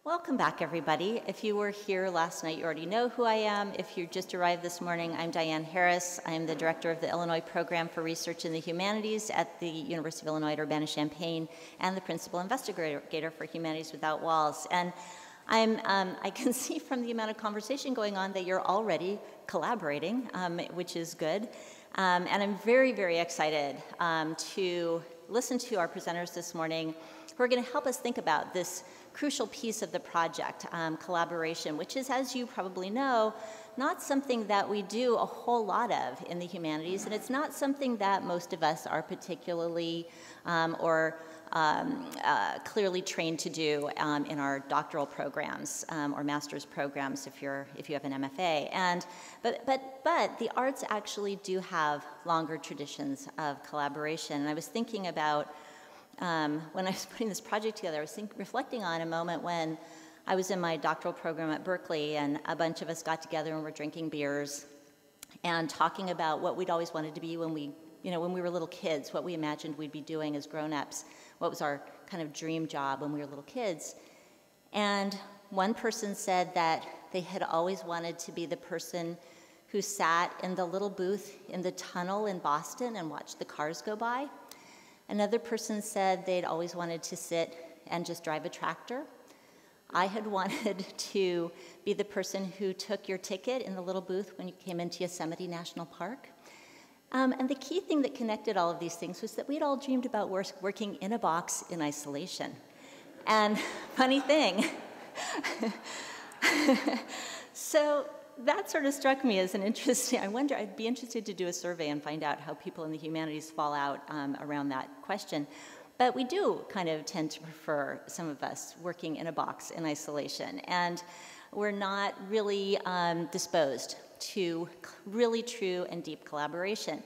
Welcome back, everybody. If you were here last night, you already know who I am. If you just arrived this morning, I'm Diane Harris. I'm the director of the Illinois Program for Research in the Humanities at the University of Illinois at Urbana-Champaign and the principal investigator for Humanities Without Walls. And I can see from the amount of conversation going on that you're already collaborating, which is good. And I'm very, very excited to listen to our presenters this morning who are going to help us think about this crucial piece of the project, collaboration, which is, as you probably know, not something that we do a whole lot of in the humanities, and it's not something that most of us are particularly clearly trained to do in our doctoral programs or master's programs if you have an MFA. But the arts actually do have longer traditions of collaboration. And I was thinking about when I was putting this project together, I was reflecting on a moment when I was in my doctoral program at Berkeley, and a bunch of us got together and were drinking beers and talking about what we'd always wanted to be when we were little kids, what we imagined we'd be doing as grown-ups, what was our kind of dream job when we were little kids. And one person said that they had always wanted to be the person who sat in the little booth in the tunnel in Boston and watched the cars go by. Another person said they'd always wanted to sit and just drive a tractor. I had wanted to be the person who took your ticket in the little booth when you came into Yosemite National Park. And the key thing that connected all of these things was that we'd all dreamed about working in a box in isolation. And funny thing, so that sort of struck me as an interesting, I'd be interested to do a survey and find out how people in the humanities fall out around that question. But we do kind of tend to prefer, some of us, working in a box in isolation. And we're not really disposed to really true and deep collaboration.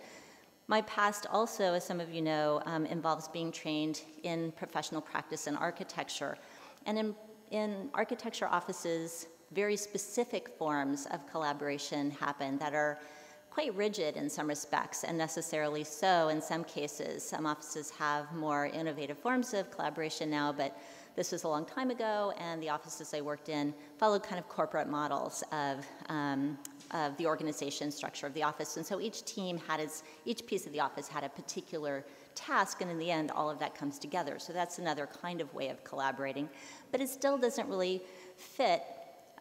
My past also, as some of you know, involves being trained in professional practice in architecture. And in architecture offices, very specific forms of collaboration happen that are quite rigid in some respects, and necessarily so in some cases. Some offices have more innovative forms of collaboration now, but this was a long time ago, and the offices I worked in followed kind of corporate models of the organization structure of the office. And so each piece of the office had a particular task, and in the end, all of that comes together. So that's another kind of way of collaborating, but it still doesn't really fit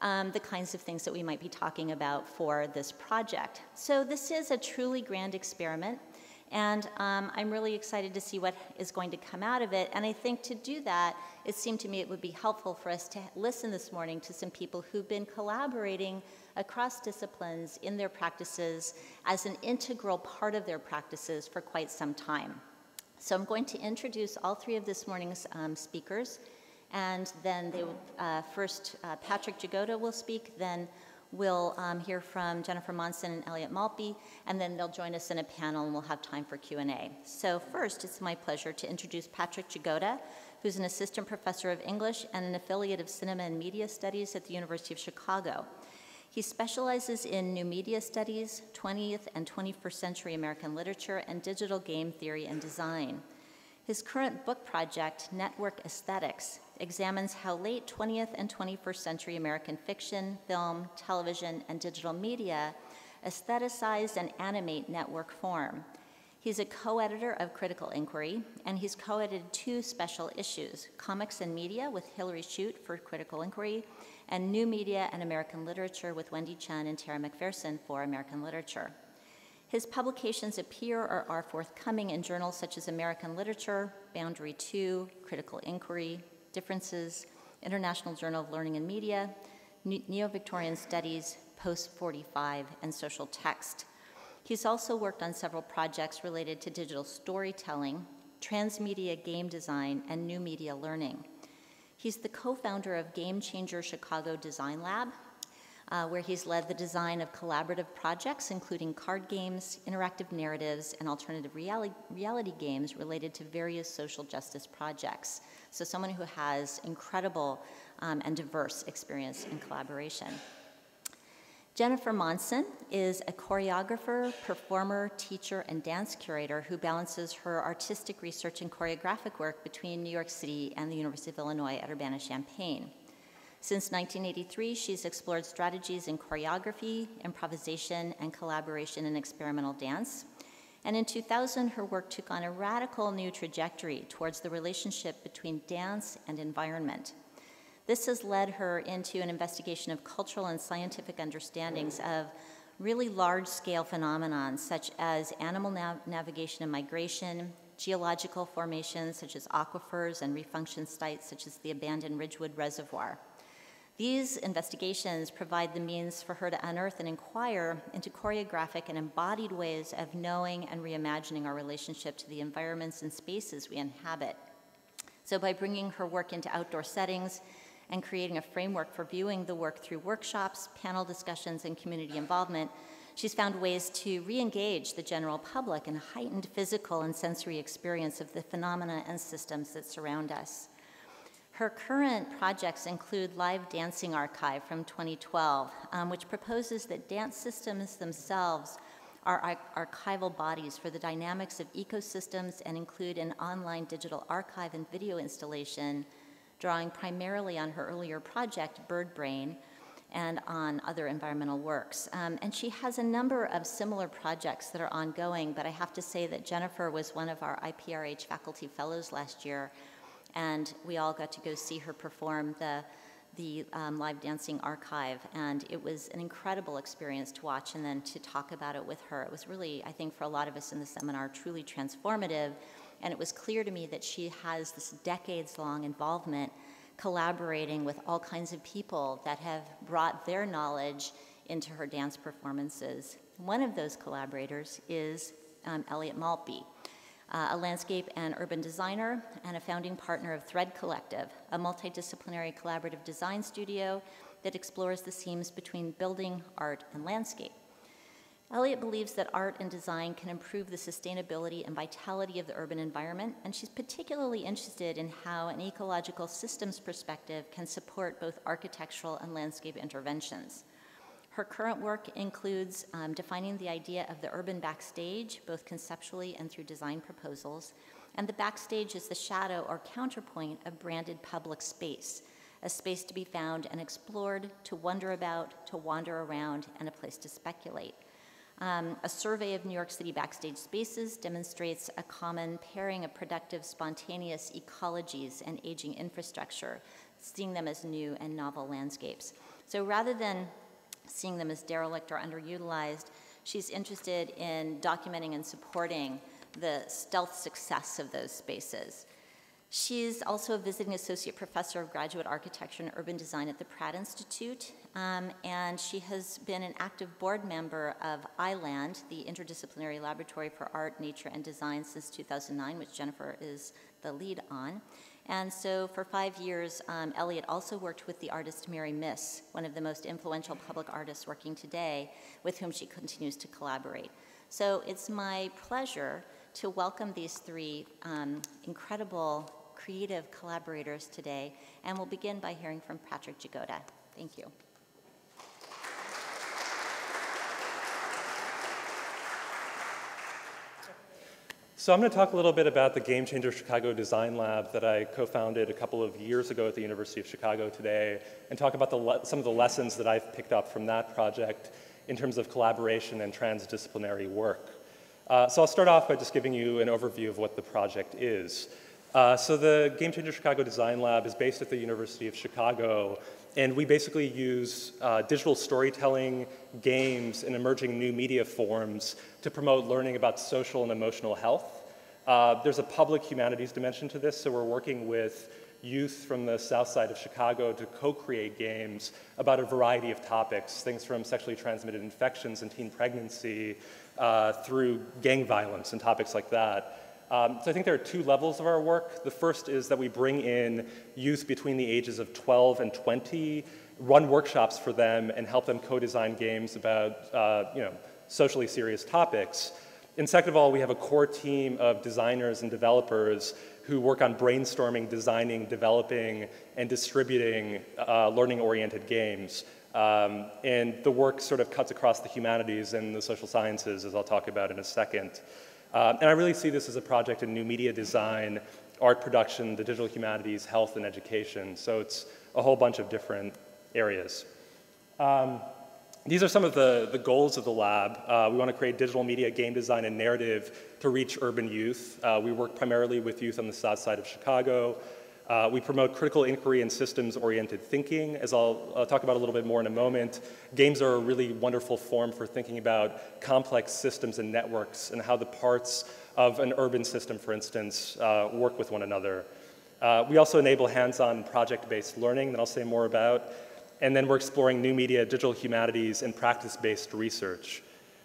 the kinds of things that we might be talking about for this project. So this is a truly grand experiment, and I'm really excited to see what is going to come out of it. And I think to do that, it seemed to me it would be helpful for us to listen this morning to some people who've been collaborating across disciplines in their practices as an integral part of their practices for quite some time. So I'm going to introduce all three of this morning's speakers. And then first Patrick Jagoda will speak, then we'll hear from Jennifer Monson and Elliot Maltby, and then they'll join us in a panel and we'll have time for Q&A. So first, it's my pleasure to introduce Patrick Jagoda, who's an assistant professor of English and an affiliate of Cinema and Media Studies at the University of Chicago. He specializes in new media studies, 20th and 21st century American literature, and digital game theory and design. His current book project, Network Aesthetics, examines how late 20th and 21st century American fiction, film, television, and digital media aestheticize and animate network form. He's a co-editor of Critical Inquiry, and he's co-edited 2 special issues, Comics and Media with Hilary Shute for Critical Inquiry, and New Media and American Literature with Wendy Chun and Tara McPherson for American Literature. His publications appear or are forthcoming in journals such as American Literature, Boundary 2, Critical Inquiry, Differences, International Journal of Learning and Media, Neo-Victorian Studies, Post 45, and Social Text. He's also worked on several projects related to digital storytelling, transmedia game design, and new media learning. He's the co-founder of Game Changer Chicago Design Lab, where he's led the design of collaborative projects, including card games, interactive narratives, and alternative reality games related to various social justice projects. So someone who has incredible and diverse experience in collaboration. Jennifer Monson is a choreographer, performer, teacher, and dance curator who balances her artistic research and choreographic work between New York City and the University of Illinois at Urbana-Champaign. Since 1983, she's explored strategies in choreography, improvisation, and collaboration in experimental dance. And in 2000, her work took on a radical new trajectory towards the relationship between dance and environment. This has led her into an investigation of cultural and scientific understandings of really large-scale phenomena such as animal navigation and migration, geological formations such as aquifers and refunction sites such as the abandoned Ridgewood Reservoir. These investigations provide the means for her to unearth and inquire into choreographic and embodied ways of knowing and reimagining our relationship to the environments and spaces we inhabit. So by bringing her work into outdoor settings and creating a framework for viewing the work through workshops, panel discussions, and community involvement, she's found ways to re-engage the general public in a heightened physical and sensory experience of the phenomena and systems that surround us. Her current projects include Live Dancing Archive from 2012, which proposes that dance systems themselves are archival bodies for the dynamics of ecosystems and include an online digital archive and video installation, drawing primarily on her earlier project, Bird Brain, and on other environmental works. And she has a number of similar projects that are ongoing, but I have to say that Jennifer was one of our IPRH faculty fellows last year, and we all got to go see her perform the Live Dancing Archive, and it was an incredible experience to watch and then to talk about it with her. It was really, I think, for a lot of us in the seminar, truly transformative, and it was clear to me that she has this decades-long involvement collaborating with all kinds of people that have brought their knowledge into her dance performances. One of those collaborators is Elliot Maltby, a landscape and urban designer and a founding partner of Thread Collective, a multidisciplinary collaborative design studio that explores the seams between building, art, and landscape. Elliot believes that art and design can improve the sustainability and vitality of the urban environment, and she's particularly interested in how an ecological systems perspective can support both architectural and landscape interventions. Her current work includes defining the idea of the urban backstage, both conceptually and through design proposals, and the backstage is the shadow or counterpoint of branded public space, a space to be found and explored, to wonder about, to wander around, and a place to speculate. A survey of New York City backstage spaces demonstrates a common pairing of productive, spontaneous ecologies and aging infrastructure, seeing them as new and novel landscapes. So rather than seeing them as derelict or underutilized, she's interested in documenting and supporting the stealth success of those spaces. She's also a visiting associate professor of graduate architecture and urban design at the Pratt Institute, and she has been an active board member of iLand, the Interdisciplinary Laboratory for Art, Nature, and Design, since 2009, which Jennifer is the lead on. And so for 5 years, Elliot also worked with the artist Mary Miss, one of the most influential public artists working today, with whom she continues to collaborate. So it's my pleasure to welcome these three incredible creative collaborators today, and we'll begin by hearing from Patrick Jagoda. Thank you. So I'm going to talk a little bit about the Game Changer Chicago Design Lab that I co-founded a couple of years ago at the University of Chicago today, and talk about some of the lessons that I've picked up from that project in terms of collaboration and transdisciplinary work. So I'll start off by just giving you an overview of what the project is. So the Game Changer Chicago Design Lab is based at the University of Chicago, and we basically use digital storytelling, games, and emerging new media forms to promote learning about social and emotional health. There's a public humanities dimension to this, so we're working with youth from the south side of Chicago to co-create games about a variety of topics, things from sexually transmitted infections and teen pregnancy through gang violence and topics like that. So I think there are two levels of our work. The first is that we bring in youth between the ages of 12 and 20, run workshops for them, and help them co-design games about socially serious topics. And second of all, we have a core team of designers and developers who work on brainstorming, designing, developing, and distributing learning-oriented games. And the work sort of cuts across the humanities and the social sciences, as I'll talk about in a second. And I really see this as a project in new media design, art production, the digital humanities, health, and education. So it's a whole bunch of different areas. These are some of the goals of the lab. We want to create digital media, game design, and narrative to reach urban youth. We work primarily with youth on the south side of Chicago. We promote critical inquiry and systems-oriented thinking. As I'll talk about a little bit more in a moment, games are a really wonderful form for thinking about complex systems and networks and how the parts of an urban system, for instance, work with one another. We also enable hands-on project-based learning that I'll say more about. And then we're exploring new media, digital humanities, and practice-based research.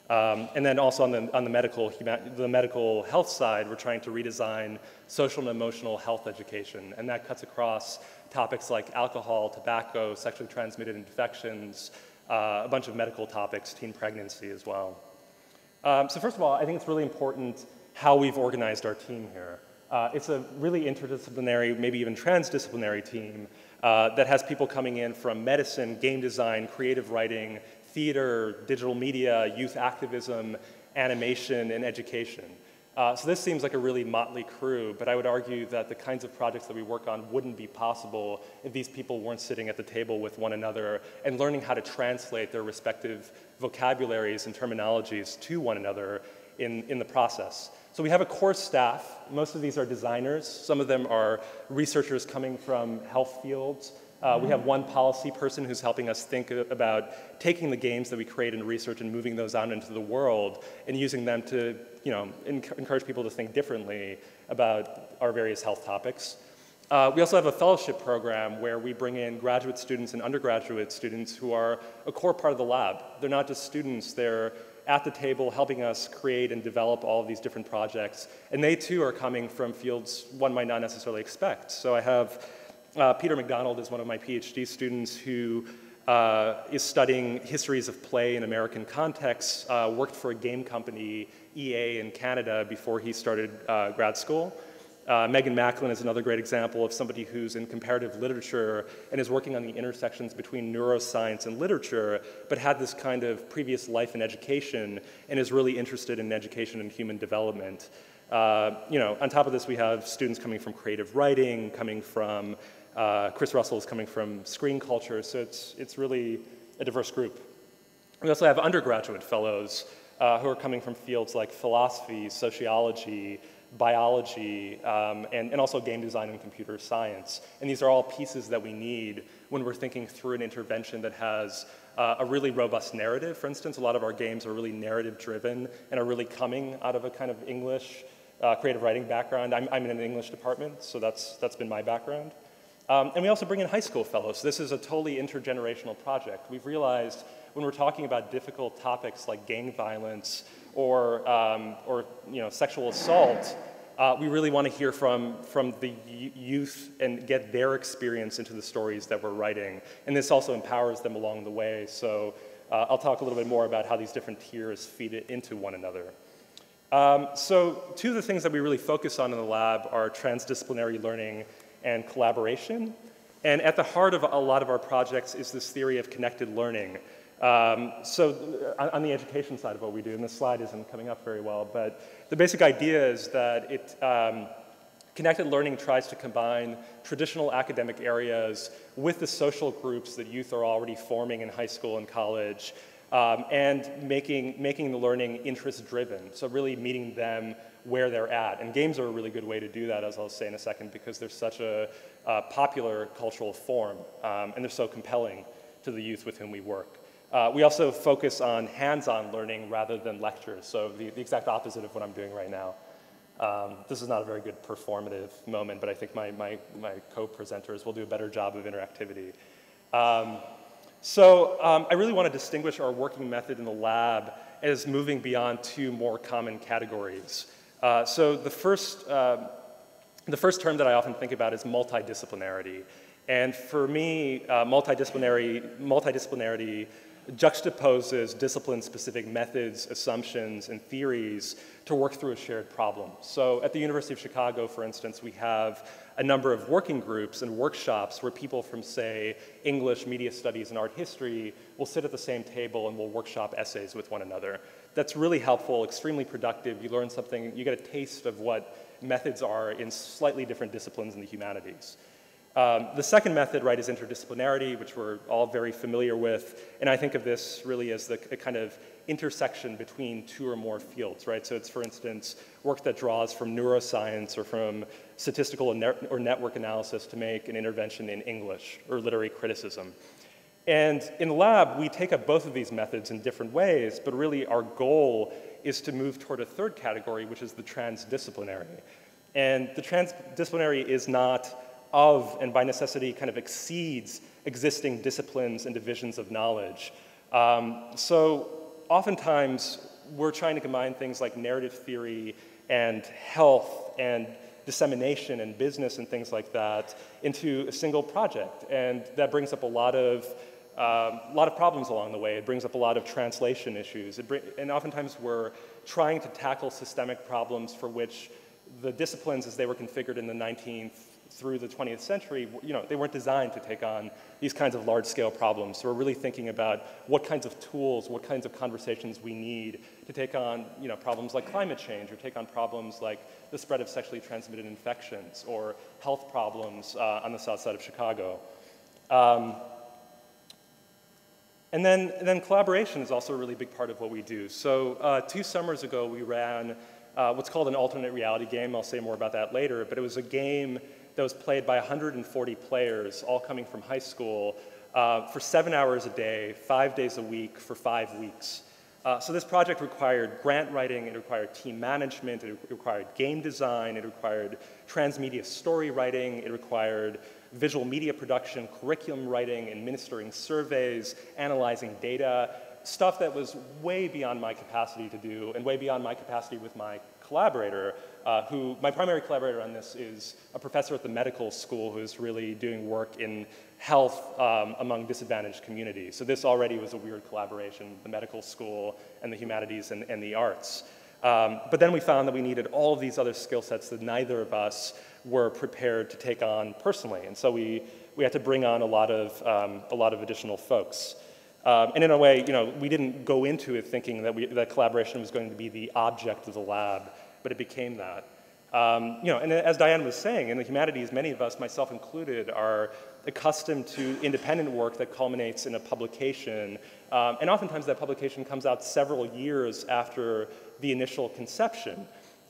And then also on the medical health side, we're trying to redesign social and emotional health education. And that cuts across topics like alcohol, tobacco, sexually transmitted infections, a bunch of medical topics, teen pregnancy as well. So first of all, I think it's really important how we've organized our team here. It's a really interdisciplinary, maybe even transdisciplinary team that has people coming in from medicine, game design, creative writing, theater, digital media, youth activism, animation, and education. So this seems like a really motley crew, but I would argue that the kinds of projects that we work on wouldn't be possible if these people weren't sitting at the table with one another and learning how to translate their respective vocabularies and terminologies to one another in the process. So we have a core staff. Most of these are designers. Some of them are researchers coming from health fields. We have one policy person who's helping us think about taking the games that we create in research and moving those out into the world and using them to encourage people to think differently about our various health topics. We also have a fellowship program where we bring in graduate students and undergraduate students who are a core part of the lab. They're not just students, they're at the table helping us create and develop all of these different projects. And they too are coming from fields one might not necessarily expect. So I have Peter McDonald is one of my PhD students who is studying histories of play in American contexts, worked for a game company, EA, in Canada before he started grad school. Megan Macklin is another great example of somebody who's in comparative literature and is working on the intersections between neuroscience and literature, but had this kind of previous life in education and is really interested in education and human development. On top of this, we have students coming from creative writing, coming from, Chris Russell is coming from screen culture, so it's really a diverse group. We also have undergraduate fellows who are coming from fields like philosophy, sociology, biology, and also game design and computer science. And these are all pieces that we need when we're thinking through an intervention that has a really robust narrative. For instance, a lot of our games are really narrative driven and are really coming out of a kind of English creative writing background. I'm in an English department, so that's been my background. And we also bring in high school fellows. This is a totally intergenerational project. We've realized when we're talking about difficult topics like gang violence or sexual assault, we really want to hear from the youth and get their experience into the stories that we're writing. And this also empowers them along the way. So I'll talk a little bit more about how these different tiers feed into one another. So two of the things that we really focus on in the lab are transdisciplinary learning and collaboration. And at the heart of a lot of our projects is this theory of connected learning. So on the education side of what we do, and this slide isn't coming up very well, but the basic idea is that connected learning tries to combine traditional academic areas with the social groups that youth are already forming in high school and college, and making the learning interest-driven, so really meeting them where they're at. And games are a really good way to do that, as I'll say in a second, because they're such a popular cultural form, and they're so compelling to the youth with whom we work. We also focus on hands-on learning rather than lectures, so the exact opposite of what I'm doing right now. This is not a very good performative moment, but I think my co-presenters will do a better job of interactivity. I really want to distinguish our working method in the lab as moving beyond two more common categories. So the first term that I often think about is multidisciplinarity. And for me, multidisciplinarity juxtaposes discipline-specific methods, assumptions, and theories to work through a shared problem. So at the University of Chicago, for instance, we have a number of working groups and workshops where people from, say, English, media studies, and art history will sit at the same table and will workshop essays with one another. That's really helpful, extremely productive. You learn something, you get a taste of what methods are in slightly different disciplines in the humanities. The second method, right, is interdisciplinarity, which we're all very familiar with. And I think of this really as a kind of intersection between two or more fields, right? So it's, for instance, work that draws from neuroscience or from statistical or network analysis to make an intervention in English or literary criticism. And in the lab, we take up both of these methods in different ways, but really our goal is to move toward a third category, which is the transdisciplinary. And the transdisciplinary is not of, and by necessity kind of exceeds, existing disciplines and divisions of knowledge. So oftentimes, we're trying to combine things like narrative theory and health and dissemination and business and things like that into a single project. And that brings up a lot of problems along the way. It brings up a lot of translation issues. And oftentimes we're trying to tackle systemic problems for which the disciplines as they were configured in the 19th through the 20th century, they weren't designed to take on these kinds of large-scale problems. So we're really thinking about what kinds of tools, what kinds of conversations we need to take on problems like climate change, or take on problems like the spread of sexually transmitted infections, or health problems on the south side of Chicago. And then collaboration is also a really big part of what we do. So 2 summers ago, we ran what's called an alternate reality game. I'll say more about that later, but it was a game that was played by 140 players, all coming from high school, for 7 hours a day, 5 days a week, for 5 weeks. So this project required grant writing, it required team management, it required game design, it required transmedia story writing, it required visual media production, curriculum writing, administering surveys, analyzing data, stuff that was way beyond my capacity to do, and way beyond my capacity with my collaborator, my primary collaborator on this is a professor at the medical school who's really doing work in health among disadvantaged communities. So this already was a weird collaboration, the medical school and the humanities and the arts. But then we found that we needed all of these other skill sets that neither of us were prepared to take on personally. And so we had to bring on a lot of additional folks. And in a way, we didn't go into it thinking that collaboration was going to be the object of the lab, but it became that. And as Diane was saying, in the humanities, many of us, myself included, are accustomed to independent work that culminates in a publication. And oftentimes that publication comes out several years after the initial conception.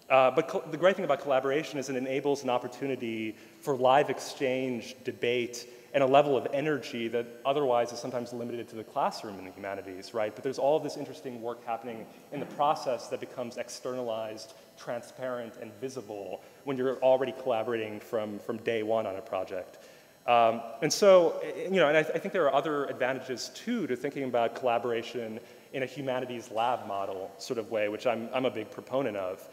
But the great thing about collaboration is it enables an opportunity for live exchange, debate, and a level of energy that otherwise is sometimes limited to the classroom in the humanities, right? But there's all of this interesting work happening in the process that becomes externalized, transparent, and visible when you're already collaborating from day one on a project. And so, and I think there are other advantages too to thinking about collaboration in a humanities lab model sort of way, which I'm a big proponent of.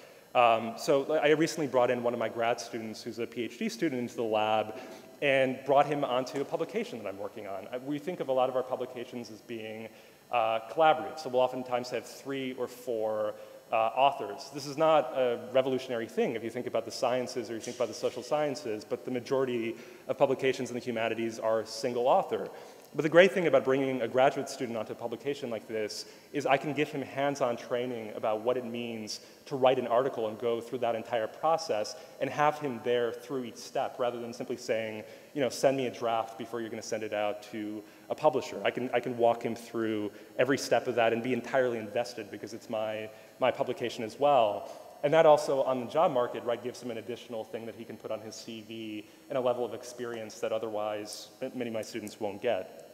So I recently brought in one of my grad students who's a PhD student into the lab and brought him onto a publication that I'm working on. We think of a lot of our publications as being collaborative, so we'll oftentimes have 3 or 4 authors. This is not a revolutionary thing if you think about the sciences or you think about the social sciences, but the majority of publications in the humanities are single author. But the great thing about bringing a graduate student onto a publication like this is I can give him hands-on training about what it means to write an article and go through that entire process and have him there through each step rather than simply saying, send me a draft before you're going to send it out to a publisher. I can walk him through every step of that and be entirely invested because it's my publication as well. And that also, on the job market, right, gives him an additional thing that he can put on his CV and a level of experience that otherwise many of my students won't get.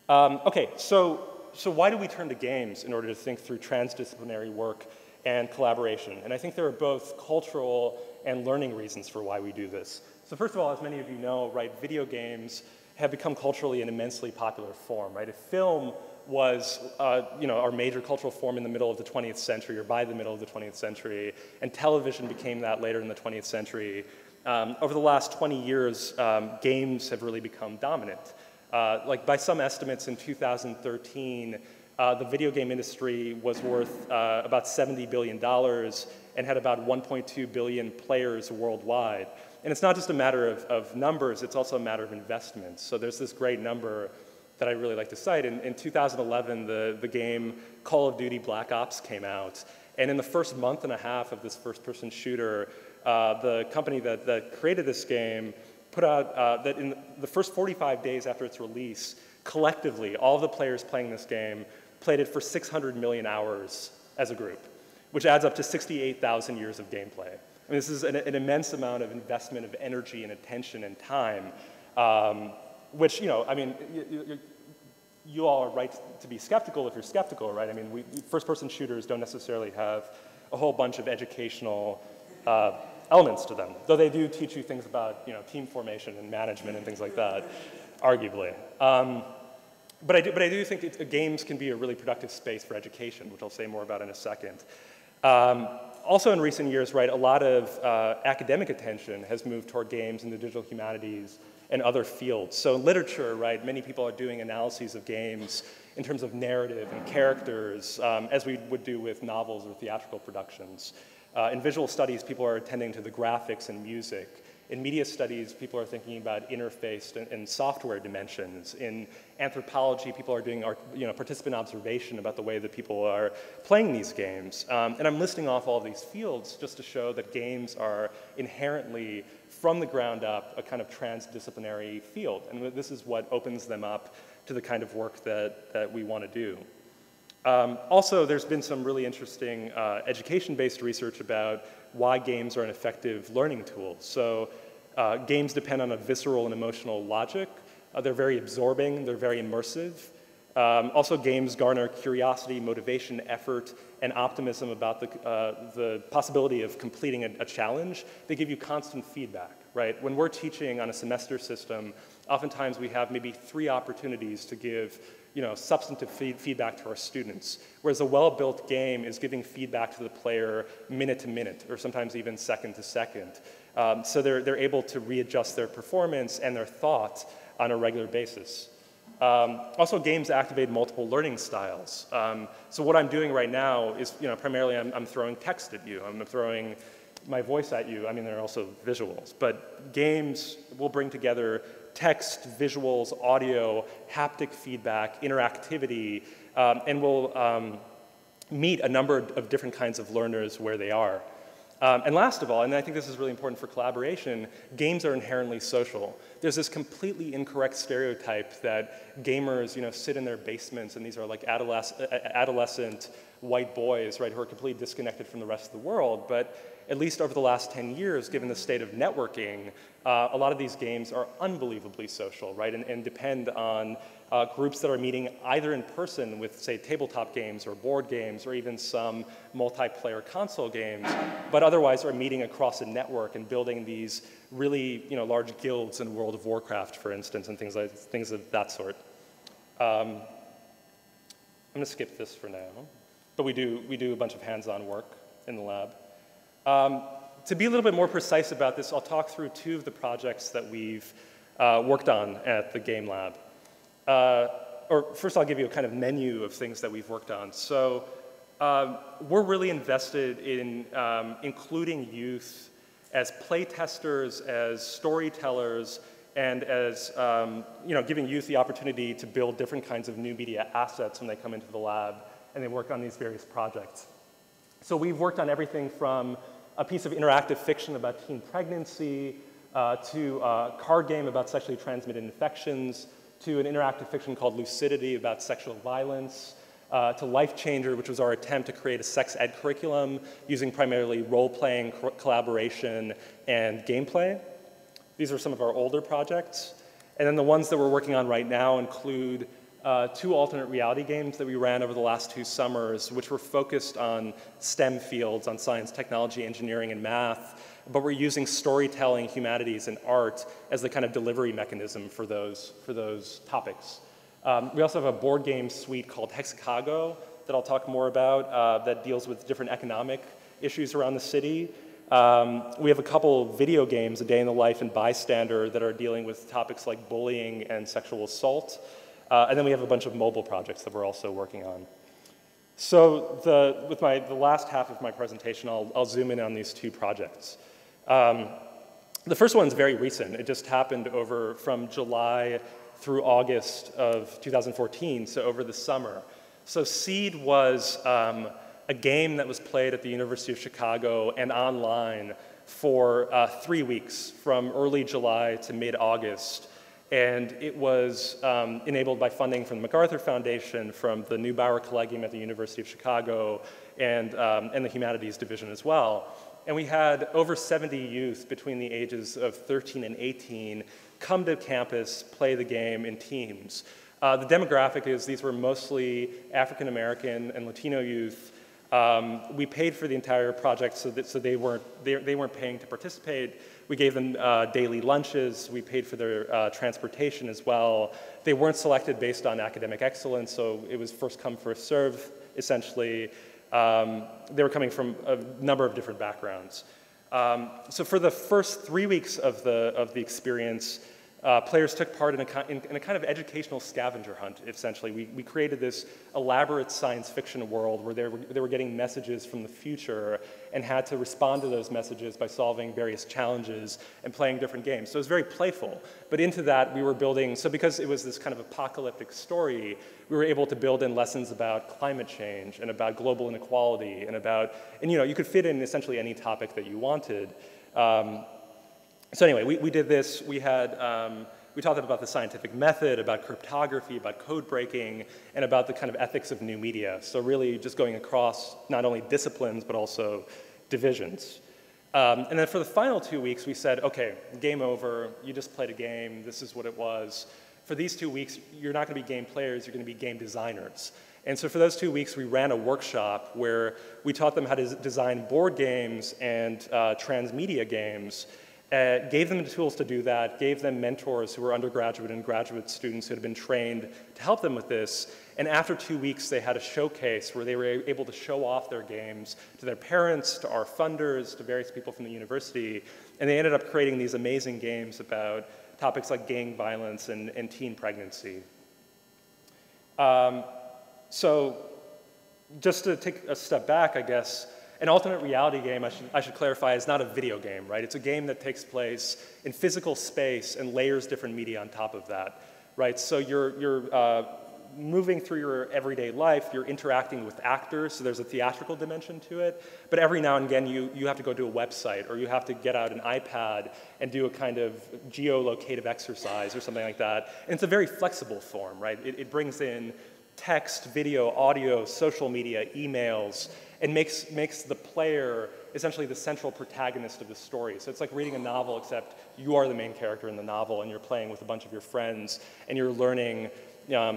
Okay, so why do we turn to games in order to think through transdisciplinary work and collaboration? And I think there are both cultural and learning reasons for why we do this. So first of all, as many of you know, right, video games have become culturally an immensely popular form, right? If film was, our major cultural form in the middle of the 20th century or by the middle of the 20th century, and television became that later in the 20th century, over the last 20 years, games have really become dominant. Like by some estimates in 2013, the video game industry was worth about $70 billion and had about 1.2 billion players worldwide. And it's not just a matter of numbers, it's also a matter of investments. So there's this great number that I really like to cite. In 2011, the game Call of Duty Black Ops came out. And in the first month and a half of this first-person shooter, the company that created this game put out that in the first 45 days after its release, collectively, all of the players playing this game played it for 600 million hours as a group, which adds up to 68,000 years of gameplay. I mean, this is an immense amount of investment of energy and attention and time, which, I mean, you all are right to be skeptical if you're skeptical, right? I mean, first-person shooters don't necessarily have a whole bunch of educational elements to them, though they do teach you things about, team formation and management and things like that, arguably. But I do think games can be a really productive space for education, which I'll say more about in a second. Also in recent years, right, a lot of academic attention has moved toward games in the digital humanities and other fields. So in literature, right, many people are doing analyses of games in terms of narrative and characters, as we would do with novels or theatrical productions. In visual studies, people are attending to the graphics and music. In media studies, people are thinking about interface and software dimensions. In anthropology, people are doing participant observation about the way that people are playing these games. And I'm listing off all of these fields just to show that games are inherently, from the ground up, a kind of transdisciplinary field. And this is what opens them up to the kind of work that we want to do. Also, there's been some really interesting education-based research about why games are an effective learning tool. So games depend on a visceral and emotional logic. They're very absorbing, they're very immersive. Also, games garner curiosity, motivation, effort, and optimism about the possibility of completing a challenge. They give you constant feedback, right? When we're teaching on a semester system, oftentimes we have maybe 3 opportunities to give substantive feedback to our students, whereas a well-built game is giving feedback to the player minute to minute, or sometimes even second to second. So they're able to readjust their performance and their thought on a regular basis. Also, games activate multiple learning styles. So what I'm doing right now is, primarily I'm throwing text at you. I'm throwing my voice at you. I mean, there are also visuals, but games will bring together text, visuals, audio, haptic feedback, interactivity, and will meet a number of different kinds of learners where they are. And last of all, and I think this is really important for collaboration, games are inherently social. There's this completely incorrect stereotype that gamers, sit in their basements and these are like adolescent white boys, right, who are completely disconnected from the rest of the world. But at least over the last 10 years, given the state of networking, a lot of these games are unbelievably social, right, and depend on groups that are meeting either in person with, say, tabletop games or board games or even some multiplayer console games, but otherwise are meeting across a network and building these really, large guilds in World of Warcraft, for instance, and things of that sort. I'm going to skip this for now, but we do a bunch of hands-on work in the lab. To be a little bit more precise about this, I'll talk through 2 of the projects that we've worked on at the Game Lab. Or first I'll give you a kind of menu of things that we've worked on. So we're really invested in including youth as playtesters, as storytellers, and as giving youth the opportunity to build different kinds of new media assets when they come into the lab and they work on these various projects. So we've worked on everything from a piece of interactive fiction about teen pregnancy, to a card game about sexually transmitted infections, to an interactive fiction called Lucidity about sexual violence, to Life Changer, which was our attempt to create a sex ed curriculum using primarily role-playing, collaboration, and gameplay. These are some of our older projects. And then the ones that we're working on right now include 2 alternate reality games that we ran over the last 2 summers, which were focused on STEM fields, on science, technology, engineering, and math, but we're using storytelling, humanities, and art as the kind of delivery mechanism for those topics. We also have a board game suite called Hexicago that I'll talk more about that deals with different economic issues around the city. We have a couple video games, A Day in the Life and Bystander, that are dealing with topics like bullying and sexual assault. And then we have a bunch of mobile projects that we're also working on. So with the last half of my presentation, I'll zoom in on these 2 projects. The first one's very recent. It just happened over from July through August of 2014, so over the summer. So Seed was a game that was played at the University of Chicago and online for 3 weeks, from early July to mid-August. And it was enabled by funding from the MacArthur Foundation, from the Neubauer Collegium at the University of Chicago, and the Humanities Division as well. And we had over 70 youth between the ages of 13 and 18 come to campus, play the game in teams. The demographic is these were mostly African American and Latino youth. We paid for the entire project so they weren't paying to participate. We gave them daily lunches. We paid for their transportation as well. They weren't selected based on academic excellence, so it was first come, first serve, essentially. They were coming from a number of different backgrounds. So for the first 3 weeks of the experience, players took part in a kind of educational scavenger hunt, essentially. We created this elaborate science fiction world where they were getting messages from the future and had to respond to those messages by solving various challenges and playing different games. So it was very playful. But into that, we were building, so because it was this kind of apocalyptic story, we were able to build in lessons about climate change and about global inequality and you could fit in essentially any topic that you wanted. So anyway, we did this. We talked about the scientific method, about cryptography, about code breaking, and about the kind of ethics of new media. So really just going across not only disciplines, but also divisions. And then for the final 2 weeks, we said, okay, game over. You just played a game. This is what it was. For these 2 weeks, you're not going to be game players. You're going to be game designers. And so for those 2 weeks, we ran a workshop where we taught them how to design board games and transmedia games. Gave them the tools to do that, gave them mentors who were undergraduate and graduate students who had been trained to help them with this. And after 2 weeks, they had a showcase where they were able to show off their games to their parents, to our funders, to various people from the university. And they ended up creating these amazing games about topics like gang violence and teen pregnancy. So just to take a step back, I guess, an alternate reality game, I should clarify, is not a video game, right? It's a game that takes place in physical space and layers different media on top of that, right? So you're moving through your everyday life, you're interacting with actors, so there's a theatrical dimension to it, but every now and again you have to go to a website or you have to get out an iPad and do a kind of geolocative exercise or something like that. And it's a very flexible form, right? It brings in text, video, audio, social media, emails, and makes the player essentially the central protagonist of the story. So it's like reading a novel, except you are the main character in the novel, and you're playing with a bunch of your friends, and you're learning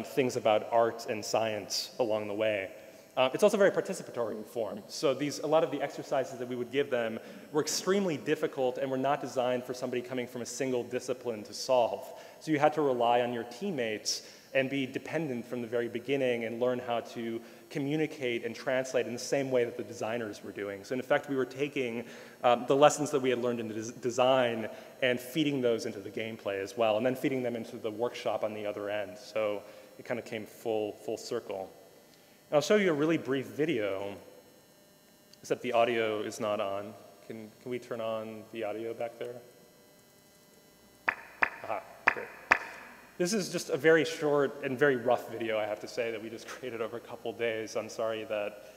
things about art and science along the way. It's also very participatory in form. So a lot of the exercises that we would give them were extremely difficult and were not designed for somebody coming from a single discipline to solve. So you had to rely on your teammates and be dependent from the very beginning and learn how to communicate and translate in the same way that the designers were doing. So in effect, we were taking the lessons that we had learned in design and feeding those into the gameplay as well, and then feeding them into the workshop on the other end. So it kind of came full circle. And I'll show you a really brief video, except the audio is not on. Can we turn on the audio back there? Aha, great. This is just a very short and very rough video, I have to say, that we just created over a couple days. I'm sorry that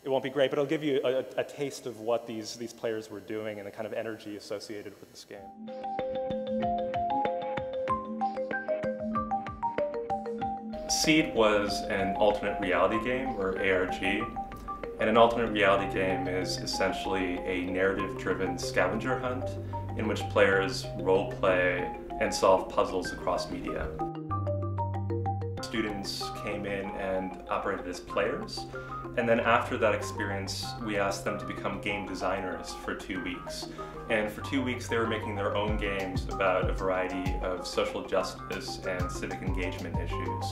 it won't be great, but it'll give you a taste of what these players were doing and the kind of energy associated with this game. Seed was an alternate reality game, or ARG, and an alternate reality game is essentially a narrative-driven scavenger hunt in which players role-play and solve puzzles across media. Students came in and operated as players, and then after that experience, we asked them to become game designers for 2 weeks. And for 2 weeks, they were making their own games about a variety of social justice and civic engagement issues.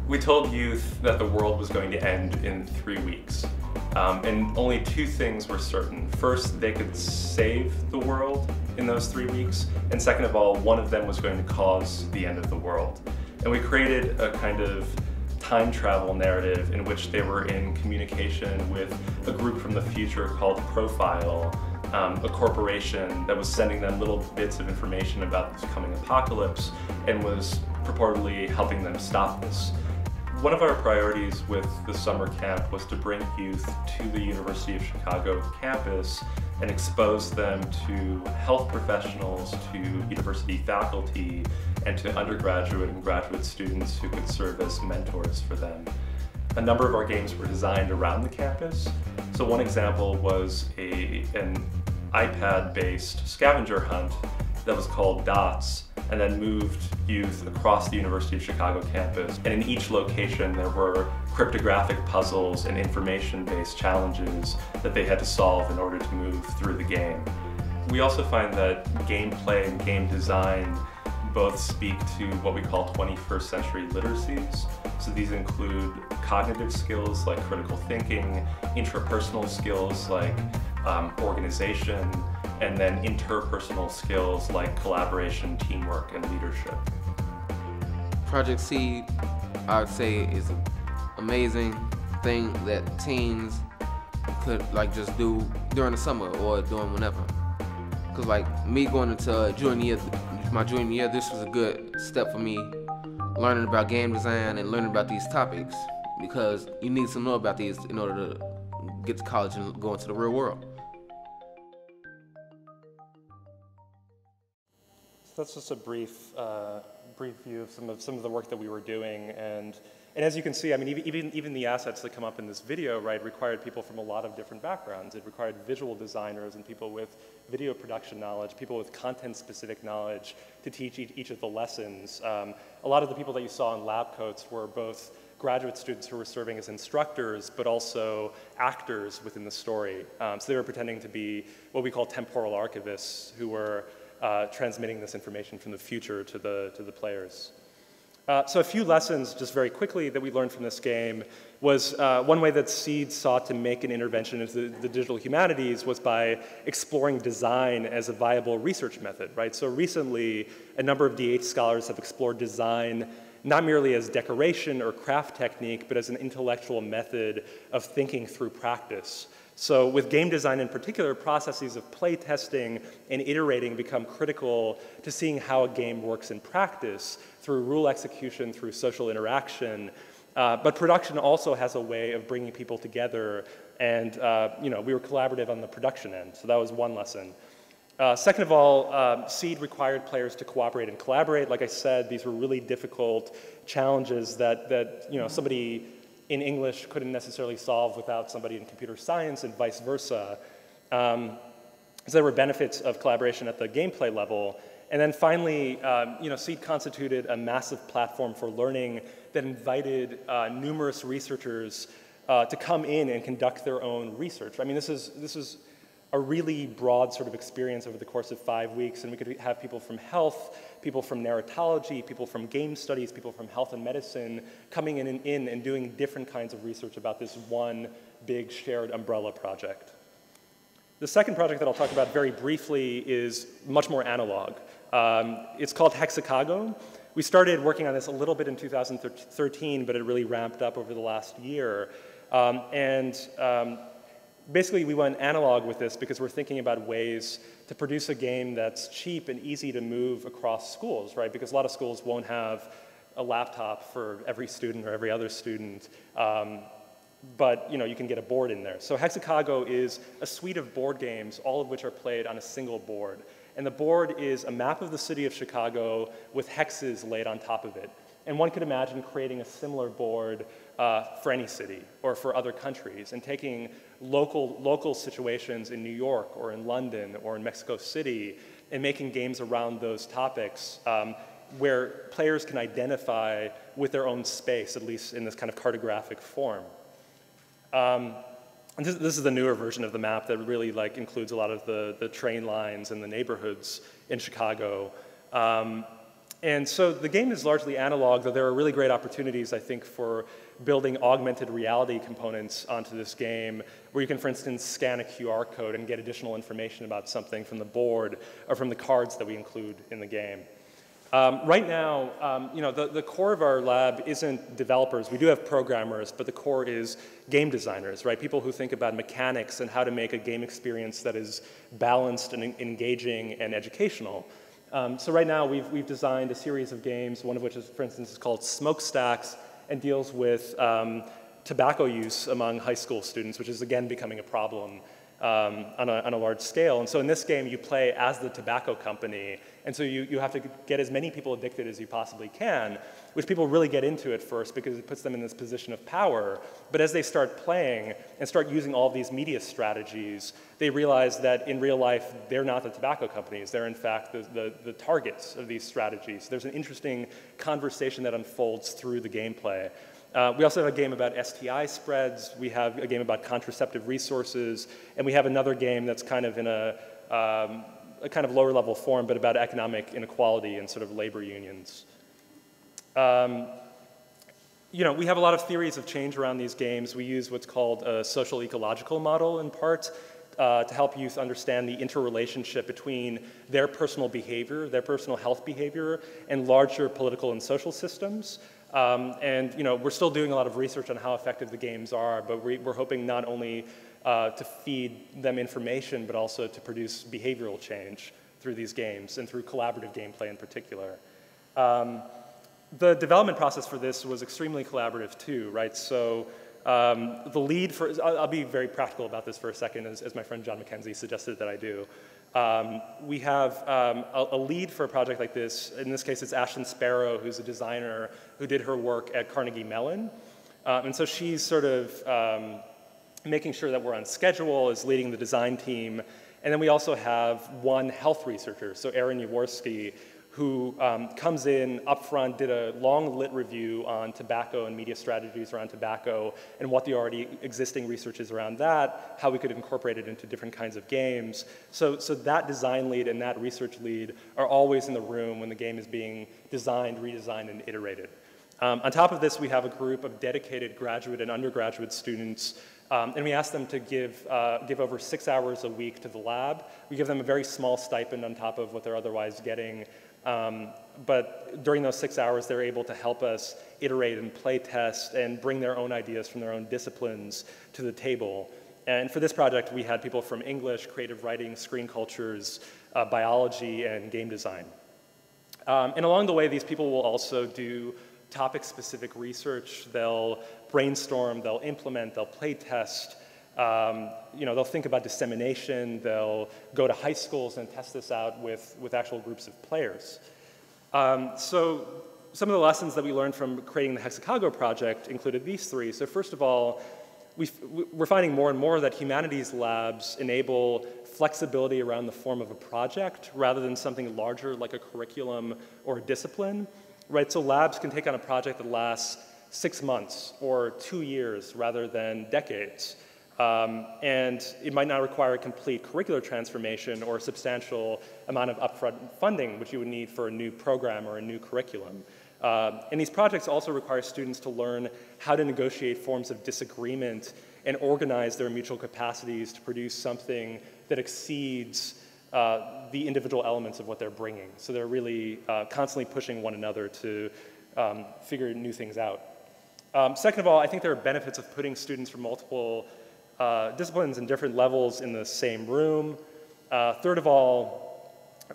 We told youth that the world was going to end in 3 weeks. And only 2 things were certain. First, they could save the world in those 3 weeks, and second of all, one of them was going to cause the end of the world. And we created a kind of time travel narrative in which they were in communication with a group from the future called Profile, a corporation that was sending them little bits of information about this coming apocalypse and was purportedly helping them stop this. One of our priorities with the summer camp was to bring youth to the University of Chicago campus and expose them to health professionals, to university faculty, and to undergraduate and graduate students who could serve as mentors for them. A number of our games were designed around the campus. So one example was an iPad-based scavenger hunt that was called Dots, and then moved youth across the University of Chicago campus. And in each location there were cryptographic puzzles and information-based challenges that they had to solve in order to move through the game. We also find that gameplay and game design both speak to what we call 21st century literacies. So these include cognitive skills like critical thinking, intrapersonal skills like organization, and then interpersonal skills like collaboration, teamwork, and leadership. Project Seed, I would say, is an amazing thing that teens could just do during the summer or doing whenever. Because me going into my junior year, this was a good step for me, learning about game design and learning about these topics, because you need to know about these in order to get to college and go into the real world. That's just a brief view of some of the work that we were doing, and as you can see, I mean, even the assets that come up in this video, right, required people from a lot of different backgrounds. It required visual designers and people with video production knowledge, people with content-specific knowledge to teach each of the lessons. A lot of the people that you saw in lab coats were both graduate students who were serving as instructors, but also actors within the story. So they were pretending to be what we call temporal archivists, who were transmitting this information from the future to the players. So a few lessons, just very quickly, that we learned from this game was one way that Seed sought to make an intervention into the digital humanities was by exploring design as a viable research method, right? So recently, a number of DH scholars have explored design not merely as decoration or craft technique, but as an intellectual method of thinking through practice. So with game design in particular, processes of play testing and iterating become critical to seeing how a game works in practice through rule execution, through social interaction. But production also has a way of bringing people together, and we were collaborative on the production end, so that was one lesson. Second of all, Seed required players to cooperate and collaborate. Like I said, these were really difficult challenges that somebody in English couldn't necessarily solve without somebody in computer science, and vice versa. So there were benefits of collaboration at the gameplay level. And then finally, Seed constituted a massive platform for learning that invited numerous researchers to come in and conduct their own research. I mean, this is a really broad sort of experience over the course of 5 weeks, and we could have people from health, people from narratology, people from game studies, people from health and medicine coming in and doing different kinds of research about this one big shared umbrella project. The second project that I'll talk about very briefly is much more analog. It's called Hexacago. We started working on this a little bit in 2013, but it really ramped up over the last year. Basically, we went analog with this because we're thinking about ways to produce a game that's cheap and easy to move across schools, right? Because a lot of schools won't have a laptop for every student or every other student, but you can get a board in there. So Hexacago is a suite of board games, all of which are played on a single board. And the board is a map of the city of Chicago with hexes laid on top of it. And one could imagine creating a similar board for any city or for other countries, and taking local situations in New York or in London or in Mexico City and making games around those topics where players can identify with their own space, at least in this kind of cartographic form. And this is the newer version of the map that really includes a lot of the train lines and the neighborhoods in Chicago. And so the game is largely analog, though there are really great opportunities, I think, for building augmented reality components onto this game, where you can, for instance, scan a QR code and get additional information about something from the board or from the cards that we include in the game. Right now, the core of our lab isn't developers. We do have programmers, but the core is game designers, right? People who think about mechanics and how to make a game experience that is balanced and engaging and educational. So right now, we've designed a series of games, one of which is, for instance, is called Smokestacks. and deals with tobacco use among high school students, which is again becoming a problem on a large scale. And so in this game, you play as the tobacco company, and so you have to get as many people addicted as you possibly can, which people really get into at first because it puts them in this position of power. But as they start playing and start using all these media strategies, they realize that in real life, they're not the tobacco companies. They're in fact the targets of these strategies. There's an interesting conversation that unfolds through the gameplay. We also have a game about STI spreads. We have a game about contraceptive resources. And we have another game that's kind of in a kind of lower level form, but about economic inequality and sort of labor unions. You know, we have a lot of theories of change around these games. We use what's called a social ecological model in part to help youth understand the interrelationship between their personal behavior, their personal health behavior, and larger political and social systems. And you know, we're still doing a lot of research on how effective the games are, but we're hoping not only to feed them information, but also to produce behavioral change through these games and through collaborative gameplay in particular. The development process for this was extremely collaborative too, right? So the lead for, I'll be very practical about this for a second, as my friend John McKenzie suggested that I do. We have a lead for a project like this. In this case, it's Ashlyn Sparrow, who's a designer who did her work at Carnegie Mellon. And so she's sort of making sure that we're on schedule, is leading the design team. And then we also have one health researcher, so Erin Jaworski, who comes in upfront, did a long lit review on tobacco and media strategies around tobacco and what the already existing research is around that, how we could incorporate it into different kinds of games. So that design lead and that research lead are always in the room when the game is being designed, redesigned, and iterated. On top of this, we have a group of dedicated graduate and undergraduate students, and we ask them to give over 6 hours a week to the lab. We give them a very small stipend on top of what they're otherwise getting. But during those 6 hours, they're able to help us iterate and play test and bring their own ideas from their own disciplines to the table. And for this project, we had people from English, creative writing, screen cultures, biology, and game design. And along the way, these people will also do topic-specific research. They'll brainstorm, they'll implement, they'll play test. You know, they'll think about dissemination, they'll go to high schools and test this out with actual groups of players. So some of the lessons that we learned from creating the Hexacago project included these three. So first of all, we're finding more and more that humanities labs enable flexibility around the form of a project rather than something larger like a curriculum or a discipline, right? So labs can take on a project that lasts 6 months or 2 years rather than decades. And it might not require a complete curricular transformation or a substantial amount of upfront funding, which you would need for a new program or a new curriculum. And these projects also require students to learn how to negotiate forms of disagreement and organize their mutual capacities to produce something that exceeds the individual elements of what they're bringing. So they're really constantly pushing one another to figure new things out. Second of all, I think there are benefits of putting students from multiple disciplines and different levels in the same room. Third of all,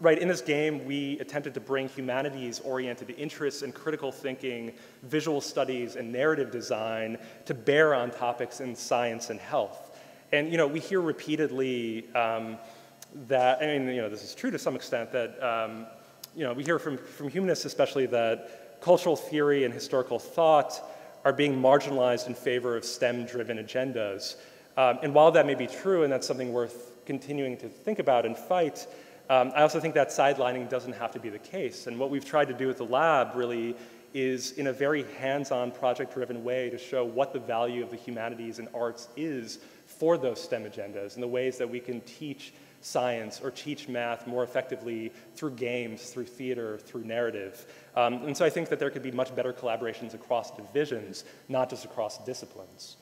right, in this game, we attempted to bring humanities-oriented interests in critical thinking, visual studies, and narrative design to bear on topics in science and health. And, you know, we hear repeatedly that, I mean, you know, this is true to some extent, that, you know, we hear from humanists especially that cultural theory and historical thought are being marginalized in favor of STEM-driven agendas. And while that may be true, and that's something worth continuing to think about and fight, I also think that sidelining doesn't have to be the case. And what we've tried to do with the lab really is, in a very hands-on, project-driven way, to show what the value of the humanities and arts is for those STEM agendas and the ways that we can teach science or teach math more effectively through games, through theater, through narrative. And so I think that there could be much better collaborations across divisions, not just across disciplines.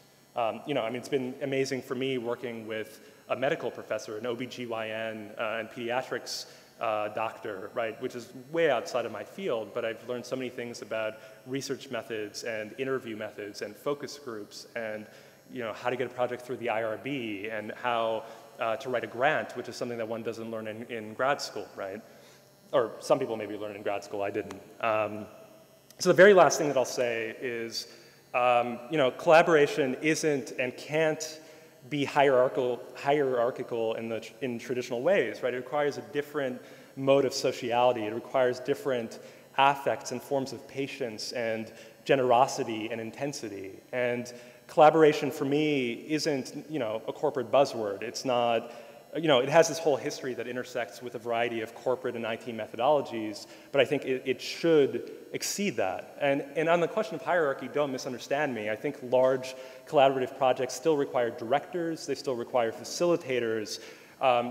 You know, I mean, it's been amazing for me working with a medical professor, an OBGYN and pediatrics doctor, right, which is way outside of my field, but I've learned so many things about research methods and interview methods and focus groups and, you know, how to get a project through the IRB and how to write a grant, which is something that one doesn't learn in grad school, right? Or some people maybe learn in grad school, I didn't. So the very last thing that I'll say is, collaboration isn't and can't be hierarchical in traditional ways, right? It requires a different mode of sociality. It requires different affects and forms of patience and generosity and intensity. And collaboration for me isn't, a corporate buzzword. It's not, it has this whole history that intersects with a variety of corporate and IT methodologies, but I think it should exceed that. And on the question of hierarchy, don't misunderstand me. I think large collaborative projects still require directors, they still require facilitators,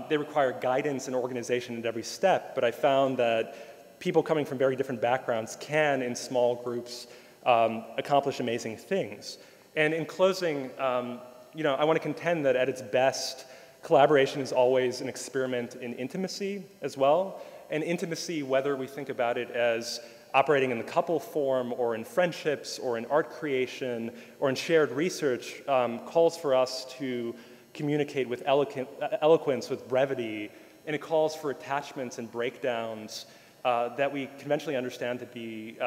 they require guidance and organization at every step, but I found that people coming from very different backgrounds can, in small groups, accomplish amazing things. And in closing, I want to contend that at its best, collaboration is always an experiment in intimacy as well. And intimacy, whether we think about it as operating in the couple form or in friendships or in art creation or in shared research, calls for us to communicate with eloquence, with brevity, and it calls for attachments and breakdowns that we conventionally understand to be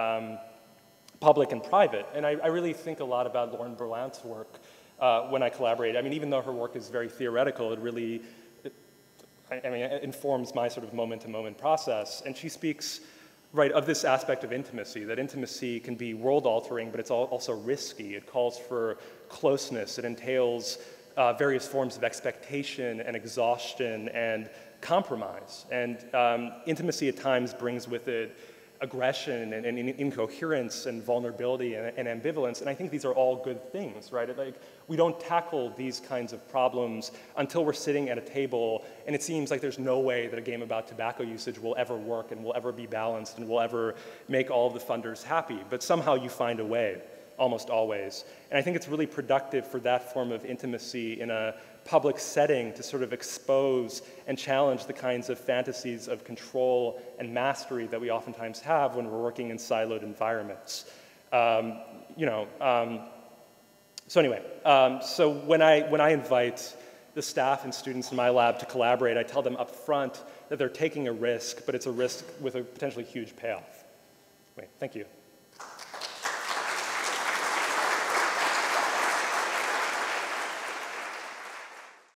public and private. And I really think a lot about Lauren Berlant's work when I collaborate. I mean, even though her work is very theoretical, it really, it informs my sort of moment-to-moment process. And she speaks, right, of this aspect of intimacy, that intimacy can be world-altering, but it's also risky. It calls for closeness. It entails various forms of expectation and exhaustion and compromise. And intimacy at times brings with it aggression and incoherence and vulnerability and ambivalence, and I think these are all good things, right? Like, we don't tackle these kinds of problems until we're sitting at a table and it seems like there's no way that a game about tobacco usage will ever work and will ever be balanced and will ever make all of the funders happy, but somehow you find a way, almost always. And I think it's really productive for that form of intimacy in a public setting to sort of expose and challenge the kinds of fantasies of control and mastery that we oftentimes have when we're working in siloed environments. So when I invite the staff and students in my lab to collaborate, I tell them up front that they're taking a risk, but it's a risk with a potentially huge payoff. Thank you.